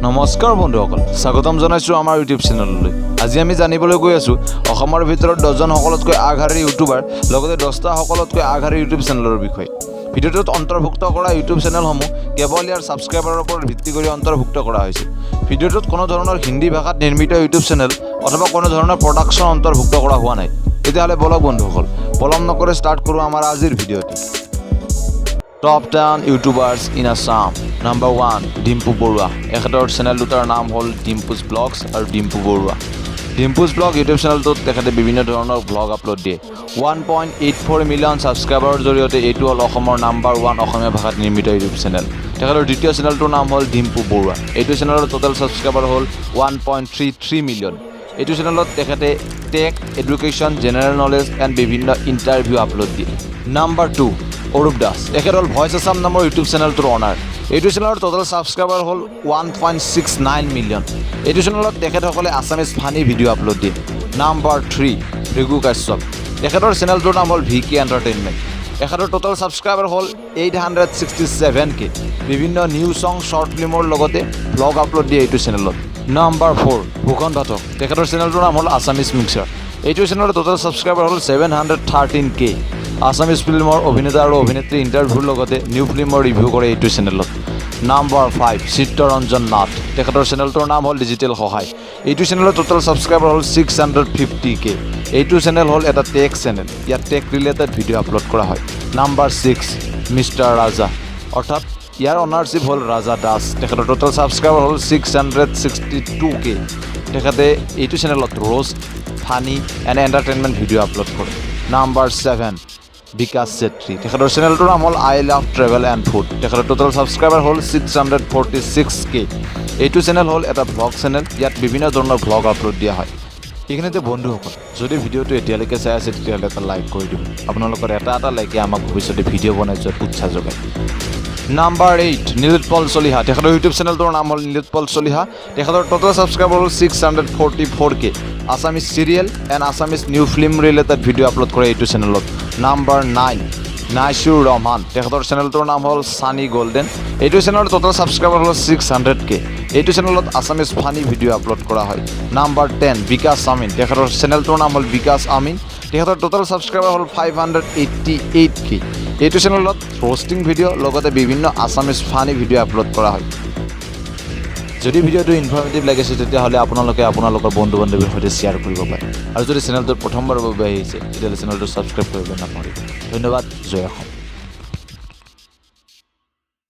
নমস্কাৰ বন্ধুসকল স্বাগতম জনাইছো আমাৰ ইউটিউব চেনেললৈ আজি আমি জানিবলৈ গৈ আছো অসমৰ ভিতৰত 10 জন সকলতকৈ আগশাৰীৰ ইউটিউবাৰ লগতে 10টা সকলতকৈ আগশাৰীৰ ইউটিউব চেনেলৰ বিষয়ে ভিডিঅটোত অন্তৰ্ভুক্ত কৰা ইউটিউব চেনেলসমূহ কেৱল ইয়াৰ সাবস্ক্ৰাইবাৰৰ ওপৰত ভিত্তি কৰি অন্তৰ্ভুক্ত কৰা হৈছে ভিডিঅটোত কোনো ধৰণৰ হিন্দী ভাষাত নিৰ্মিত ইউটিউব চেনেল অথবা কোনো ধৰণৰ প্ৰডাকচন অন্তৰ্ভুক্ত কৰা হোৱা নাই তেতিয়াহলে বলক বন্ধুসকল পলম নকৰে ষ্টাৰ্ট কৰো আমাৰ আজিৰ ভিডিঅটো Top 10 YouTubers in Assam. Number 1, Dimpu Baruah. এখেতৰ চেনেল দুটাৰ নাম হ'ল Dimpu's Vlogs আৰু Dimpu Baruah. Dimpu's Vlog YouTube চেনেলটোত তেখেতে বিভিন্ন ধৰণৰ ভ্লগ আপলোড দিয়ে 1.84 মিলিয়ন সাবস্ক্ৰাইবাৰৰ জৰিয়তে এইটো হ'ল অসমৰ নাম্বাৰ 1 অসমীয়া ভাষাত নিৰ্মিত ইউটিউব চেনেল তেখেতৰ দ্বিতীয় চেনেলটোৰ নাম হ'ল Dimpu Baruah এইটো চেনেলৰ টোটাল সাবস্ক্ৰাইবাৰ হ'ল 1.33 মিলিয়ন এইটো চেনেলত তেখেতে tech education general knowledge and বিভিন্ন ইণ্টাৰভিউ আপলোড দিয়ে নাম্বাৰ 2 অৰুপ দাস এখেতৰ ভয়েস আসাম নামৰ ইউটিউব চেনেলটোৰ অনাৰ এইটো চেনেলৰ টোটাল সাবস্ক্ৰাইবাৰ হ'ল 1.69 মিলিয়ন এইটো চেনেলত তেখেতসকলে আসামিজ ফানি ভিডিঅ' আপলোড দিয়ে নাম্বাৰ 3 ভৃগু কাশ্যপ এখেতৰ চেনেলটোৰ নাম হ'ল ভিকে এণ্টাৰটেইনমেণ্ট এখেতৰ টোটাল সাবস্ক্ৰাইবাৰ হ'ল 867k বিভিন্ন নিউ সং শৰ্ট ফিল্মৰ লগতে ব্লগ আপলোড দিয়ে এইটো চেনেলত নাম্বাৰ 4 ভূষণ ভাটক তেখেতৰ চেনেলটোৰ নাম হ'ল আসামিজ মিক্সাৰ এইটো চেনেলৰ টোটাল সাবস্ক্ৰাইবাৰ হ'ল 713k আসামিজ ফিল্মৰ অভিনেতা আৰু অভিনেত্ৰী ইণ্টাৰভিউৰ লগতে নিউ ফিল্মৰ ৰিভিউ কৰে এইটো চেনেলত নাম্বাৰ 5 চিত্তৰঞ্জন নাথ তেখেতৰ চেনেলটোৰ নাম হ'ল ডিজিটেল সহায় এইটো চেনেলৰ টোটাল সাবস্ক্ৰাইবাৰ হ'ল 650k এইটো চেনেল হ'ল এটা টেক চেনেল ইয়াত টেক ৰিলেটেড ভিডিঅ' আপলোড কৰা হয় নাম্বাৰ 6 মিষ্টাৰ ৰাজা অৰ্থাৎ ইয়াৰ অনাৰশ্বিপ হ'ল ৰাজা দাস তেখেতৰ টোটাল সাবস্ক্ৰাইবাৰ হ'ল 662k তেখেতে এইটো চেনেলত roast funny and entertainment video' upload কৰে নাম্বাৰ 7 বিকাশ চেত্ৰী তেখেতৰ চেনেলটোৰ নাম হ'ল I love travel and food তেখেতৰ টোটাল সাবস্ক্ৰাইবাৰ হ'ল 646k এইটো চেনেল হ'ল এটা ব্লগ চেনেল ইয়াত বিভিন্ন ধৰণৰ ব্লগ আপলোড দিয়া হয় এইখিনিতে বন্ধুসকল যদি ভিডিঅ'টো এতিয়ালৈকে চাই আছে তেতিয়াহ'লে এটা লাইক কৰি দিব আপোনালোকৰ এটা লাইকে আমাক ভৱিষ্যতে ভিডিঅ' বনাই যোৱাত উৎসাহ যোগায় নাম্বাৰ 8 নীলোৎপল চলিহা তেখেতৰ ইউটিউব চেনেলটোৰ নাম হ'ল নীলোৎপল চলিহা তেখেতৰ টোটাল সাবস্ক্ৰাইবাৰ হ'ল 644k Assamese serial and Assamese new film related video' upload কৰে এইটো চেনেলত নাম্বাৰ 9 নাইচুৰ ৰহমান তেখেতৰ চেনেলটোৰ নাম হ'ল সানি গোল্ডেন এইটো চেনেলৰ টোটাল সাবস্ক্ৰাইবাৰ হ'ল 600k এইটো চেনেলত আসামিজ ফানি ভিডিঅ' আপলোড কৰা হয় নাম্বাৰ 10 বিকাশ আমিন তেখেতৰ চেনেলটোৰ নাম হ'ল বিকাশ আমিন তেখেতৰ টোটাল সাবস্ক্ৰাইবাৰ হ'ল 588k এইটো চেনেলত ৰ'ষ্টিং ভিডিঅ' লগতে বিভিন্ন আসামিজ ফানি ভিডিঅ' আপলোড কৰা হয় যদি ভিডিঅ'টো ইনফৰ্মেটিভ লাগিছে তেতিয়াহ'লে আপোনালোকে আপোনালোকৰ বন্ধু বান্ধৱীৰ সৈতে শ্বেয়াৰ কৰিব পাৰে আৰু যদি চেনেলটো প্ৰথমবাৰৰ বাবে আহিছে তেতিয়াহ'লে চেনেলটো ছাবস্ক্ৰাইব কৰিবলৈ নাপাহৰিব ধন্যবাদ জয় অসম